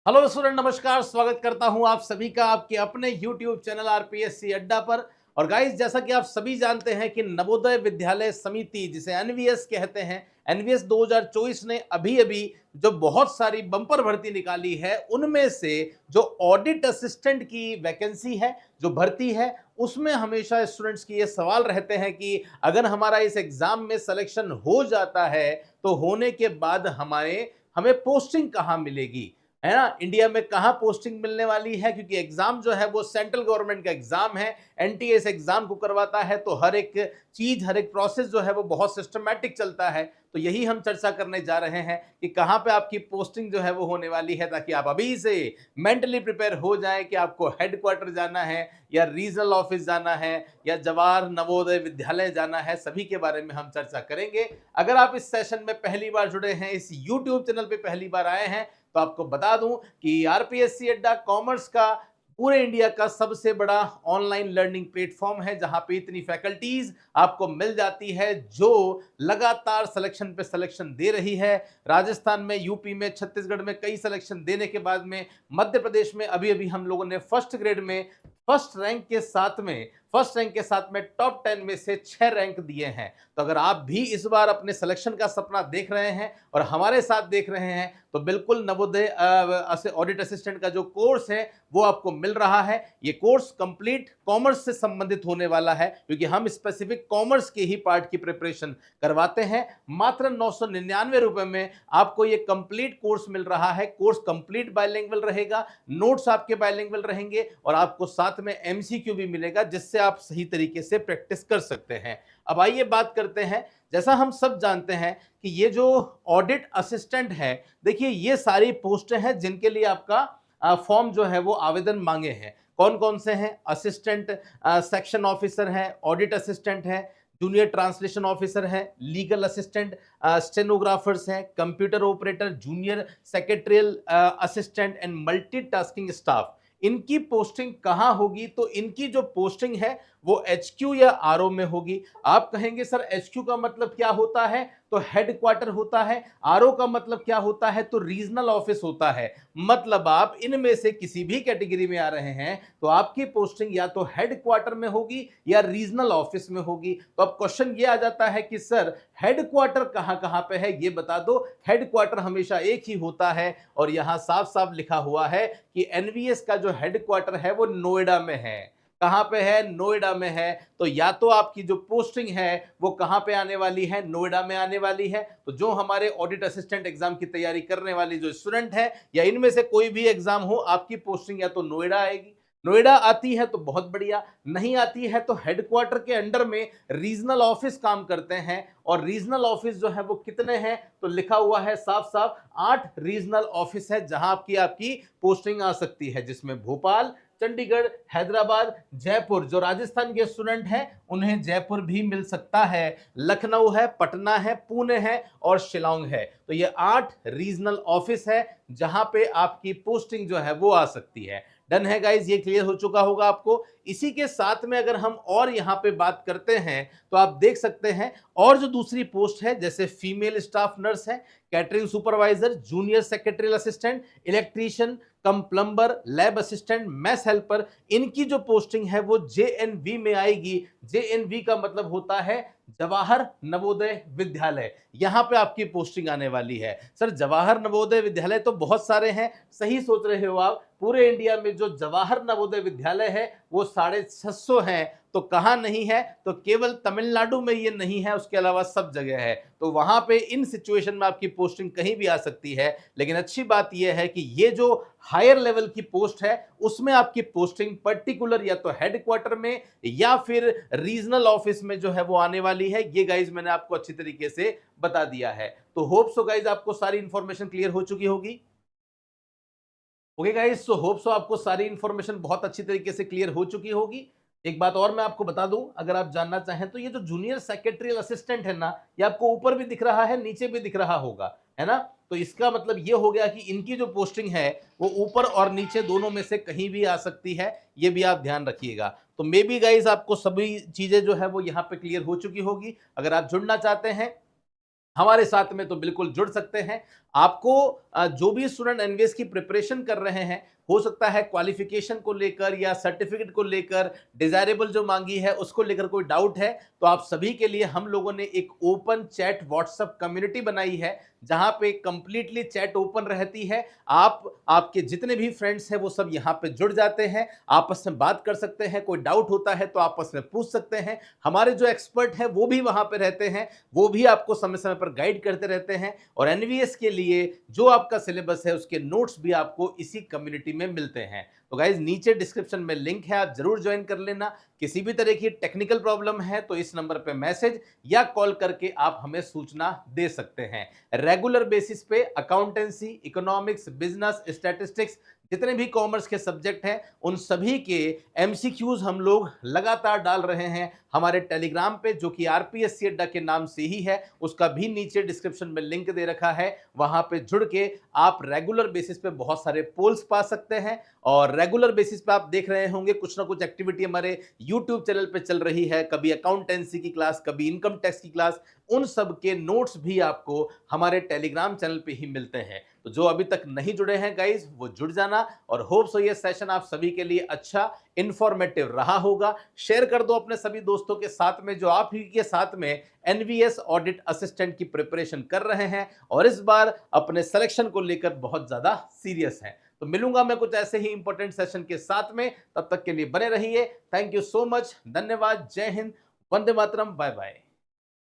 Hello student, नमस्कार। स्वागत करता हूं आप सभी का आपके अपने YouTube चैनल आरपीएससी अड्डा पर। और गाइस, जैसा कि आप सभी जानते हैं कि नवोदय विद्यालय समिति, जिसे एनवीएस कहते हैं, एनवीएस 2024 ने अभी जो बहुत सारी बम्पर भर्ती निकाली है, उनमें से जो ऑडिट असिस्टेंट की वैकेंसी है, जो भर्ती है, उसमें हमेशा स्टूडेंट्स की ये सवाल रहते हैं कि अगर हमारा इस एग्जाम में सिलेक्शन हो जाता है तो होने के बाद हमें पोस्टिंग कहाँ मिलेगी, है ना। इंडिया में कहां पोस्टिंग मिलने वाली है, क्योंकि एग्जाम जो है वो सेंट्रल गवर्नमेंट का एग्जाम है। एनटीए इस एग्जाम को करवाता है, तो हर एक चीज, हर एक प्रोसेस जो है वो बहुत सिस्टमैटिक चलता है। तो यही हम चर्चा करने जा रहे हैं कि कहां पे आपकी पोस्टिंग जो है वो होने वाली है, ताकि आप अभी से मेंटली प्रिपेयर हो जाएं कि आपको हेडक्वार्टर जाना है या रीजनल ऑफिस जाना है या जवाहर नवोदय विद्यालय जाना है। सभी के बारे में हम चर्चा करेंगे। अगर आप इस सेशन में पहली बार जुड़े हैं, इस यूट्यूब चैनल पे पहली बार आए हैं, तो आपको बता दूं कि आरपीएससी अड्डा कॉमर्स का पूरे इंडिया का सबसे बड़ा ऑनलाइन लर्निंग प्लेटफॉर्म है, जहां पे इतनी फैकल्टीज आपको मिल जाती है जो लगातार सिलेक्शन पे सिलेक्शन दे रही है। राजस्थान में, यूपी में, छत्तीसगढ़ में कई सिलेक्शन देने के बाद में मध्य प्रदेश में अभी हम लोगों ने फर्स्ट ग्रेड में फर्स्ट रैंक के साथ में टॉप 10 में से 6 रैंक दिए हैं। तो अगर आप भी इस बार अपने सिलेक्शन का सपना देख रहे हैं और हमारे साथ देख रहे हैं, तो बिल्कुल नवोदय ऑडिट असिस्टेंट का जो कोर्स है वो आपको मिल रहा है। ये कोर्स कंप्लीट कॉमर्स से संबंधित होने वाला है, क्योंकि हम स्पेसिफिक कॉमर्स के ही पार्ट की प्रिपरेशन करवाते हैं। मात्र 999 रुपए में आपको ये कंप्लीट कोर्स मिल रहा है। कोर्स कंप्लीट बायलिंगुअल रहेगा, नोट्स आपके बायलिंगुअल रहेंगे और आपको साथ में एमसीक्यू भी मिलेगा, जिससे आप सही तरीके से प्रैक्टिस कर सकते हैं। अब आइए बात करते हैं। जैसा हम सब जानते हैं कि ये जो ऑडिट असिस्टेंट है, देखिए ये सारी पोस्टें हैं जिनके लिए आपका फॉर्म जो है वो आवेदन मांगे हैं। कौन कौन से हैं? असिस्टेंट सेक्शन ऑफिसर है, ऑडिट असिस्टेंट है, जूनियर ट्रांसलेशन ऑफिसर है, लीगल असिस्टेंट, स्टेनोग्राफर्स हैं, computer operator, junior secretarial assistant and multitasking staff. इनकी पोस्टिंग कहां होगी? तो इनकी जो पोस्टिंग है वो एचक्यू या आरओ में होगी। आप कहेंगे सर एचक्यू का मतलब क्या होता है? तो हेडक्वार्टर होता है। आरओ का मतलब क्या होता है? तो रीजनल ऑफिस होता है। मतलब आप इनमें से किसी भी कैटेगरी में आ रहे हैं तो आपकी पोस्टिंग या तो हेडक्वार्टर में होगी या रीजनल ऑफिस में होगी। तो अब क्वेश्चन ये आ जाता है कि सर हेडक्वार्टर कहां कहां पे है, ये बता दो। हेडक्वार्टर हमेशा एक ही होता है और यहां साफ साफ लिखा हुआ है कि एनवीएस का जो हेडक्वार्टर है वो नोएडा में है। कहां पे है? नोएडा में है। तो या तो आपकी जो पोस्टिंग है वो कहां पे आने वाली है? नोएडा में आने वाली है। तो जो हमारे ऑडिट असिस्टेंट एग्जाम की तैयारी करने वाली जो स्टूडेंट है या इनमें से कोई भी एग्जाम हो, आपकी पोस्टिंग या तो नोएडा आएगी। नोएडा आती है तो बहुत बढ़िया, नहीं आती है तो हेडक्वार्टर के अंडर में रीजनल ऑफिस काम करते हैं। और रीजनल ऑफिस जो है वो कितने हैं? तो लिखा हुआ है साफ साफ 8 रीजनल ऑफिस है जहां आपकी पोस्टिंग आ सकती है, जिसमें भोपाल, चंडीगढ़, हैदराबाद, जयपुर, जो राजस्थान के स्टूडेंट हैं उन्हें जयपुर भी मिल सकता है, लखनऊ है, पटना है, पुणे है और शिलांग है। तो ये 8 रीजनल ऑफिस है जहां पे आपकी पोस्टिंग जो है वो आ सकती है। डन है गाइज, ये क्लियर हो चुका होगा आपको। इसी के साथ में अगर हम और यहां पे बात करते हैं तो आप देख सकते हैं और जो दूसरी पोस्ट है, जैसे फीमेल स्टाफ नर्स है, catering supervisor, junior secretarial assistant, electrician cum plumber, lab assistant, mess helper, इनकी जो पोस्टिंग है वो जेएनवी में आएगी। जेएनवी का मतलब होता है जवाहर नवोदय विद्यालय। यहां पे आपकी पोस्टिंग आने वाली है। सर जवाहर नवोदय विद्यालय तो बहुत सारे हैं, सही सोच रहे हो आप। पूरे इंडिया में जो जवाहर नवोदय विद्यालय है वो 650 हैं। तो कहां नहीं है? तो केवल तमिलनाडु में ये नहीं है, उसके अलावा सब जगह है। तो वहां पे इन सिचुएशन में आपकी पोस्टिंग कहीं भी आ सकती है। लेकिन अच्छी बात यह है कि ये जो हायर लेवल की पोस्ट है उसमें आपकी पोस्टिंग पर्टिकुलर या तो हेडक्वार्टर में या फिर रीजनल ऑफिस में जो है वो आने वाली है। ये गाइज मैंने आपको अच्छी तरीके से बता दिया है। तो होप सो गाइज आपको सारी इंफॉर्मेशन क्लियर हो चुकी होगी। Okay guys, so hope so आपको सारी इंफॉर्मेशन बहुत अच्छी तरीके से क्लियर हो चुकी होगी। एक बात और मैं आपको बता दूं, अगर आप जानना चाहें तो ये जो जूनियर सेक्रेटरियल असिस्टेंट है ना, ये आपको ऊपर भी दिख रहा है, नीचे भी दिख रहा होगा, है ना। तो इसका मतलब ये हो गया कि इनकी जो पोस्टिंग है वो ऊपर और नीचे दोनों में से कहीं भी आ सकती है। ये भी आप ध्यान रखिएगा। तो मे बी गाइस आपको सभी चीजें जो है वो यहाँ पे क्लियर हो चुकी होगी। अगर आप जुड़ना चाहते हैं हमारे साथ में तो बिल्कुल जुड़ सकते हैं। आपको जो भी स्टूडेंट एनवीएस की प्रिपरेशन कर रहे हैं, हो सकता है क्वालिफिकेशन को लेकर या सर्टिफिकेट को लेकर, डिजायरेबल जो मांगी है उसको लेकर कोई डाउट है, तो आप सभी के लिए हम लोगों ने एक ओपन चैट व्हाट्सएप कम्युनिटी बनाई है, जहां पे कंप्लीटली चैट ओपन रहती है। आप आपके जितने भी फ्रेंड्स हैं वो सब यहां पे जुड़ जाते हैं, आपस में बात कर सकते हैं, कोई डाउट होता है तो आपस में पूछ सकते हैं। हमारे जो एक्सपर्ट हैं वो भी वहां पे रहते हैं, वो भी आपको समय समय पर गाइड करते रहते हैं। और एनवीएस के लिए जो आपका सिलेबस है उसके नोट्स भी आपको इसी कम्युनिटी में मिलते हैं। तो गाइज नीचे डिस्क्रिप्शन में लिंक है, आप जरूर ज्वाइन कर लेना। किसी भी तरह की टेक्निकल प्रॉब्लम है तो इस नंबर पे मैसेज या कॉल करके आप हमें सूचना दे सकते हैं। रेगुलर बेसिस पे अकाउंटेंसी, इकोनॉमिक्स, बिजनेस, स्टैटिस्टिक्स, जितने भी कॉमर्स के सब्जेक्ट हैं उन सभी के एमसीक्यूज हम लोग लगातार डाल रहे हैं हमारे टेलीग्राम पे, जो कि आरपीएससी अड्डा के नाम से ही है। उसका भी नीचे डिस्क्रिप्शन में लिंक दे रखा है, वहां पे जुड़ के आप रेगुलर बेसिस पे बहुत सारे पोल्स पा सकते हैं। और रेगुलर बेसिस पे आप देख रहे होंगे कुछ ना कुछ एक्टिविटी हमारे यूट्यूब चैनल पे चल रही है, कभी अकाउंटेंसी की क्लास, कभी इनकम टैक्स की क्लास। उन सब के नोट्स भी आपको हमारे टेलीग्राम चैनल पे ही मिलते हैं। तो जो अभी तक नहीं जुड़े हैं गाइज, वो जुड़ जाना। और होप सो ये सेशन आप सभी के लिए अच्छा इंफॉर्मेटिव रहा होगा। शेयर कर दो अपने सभी दोस्तों के साथ में जो आप ही के साथ में एनवीएस ऑडिट असिस्टेंट की प्रिपरेशन कर रहे हैं और इस बार अपने सिलेक्शन को लेकर बहुत ज्यादा सीरियस हैं। तो मिलूंगा मैं कुछ ऐसे ही इंपॉर्टेंट सेशन के साथ में, तब तक के लिए बने रहिए। थैंक यू सो मच, धन्यवाद, जय हिंद, वंदे मातरम, बाय बाय।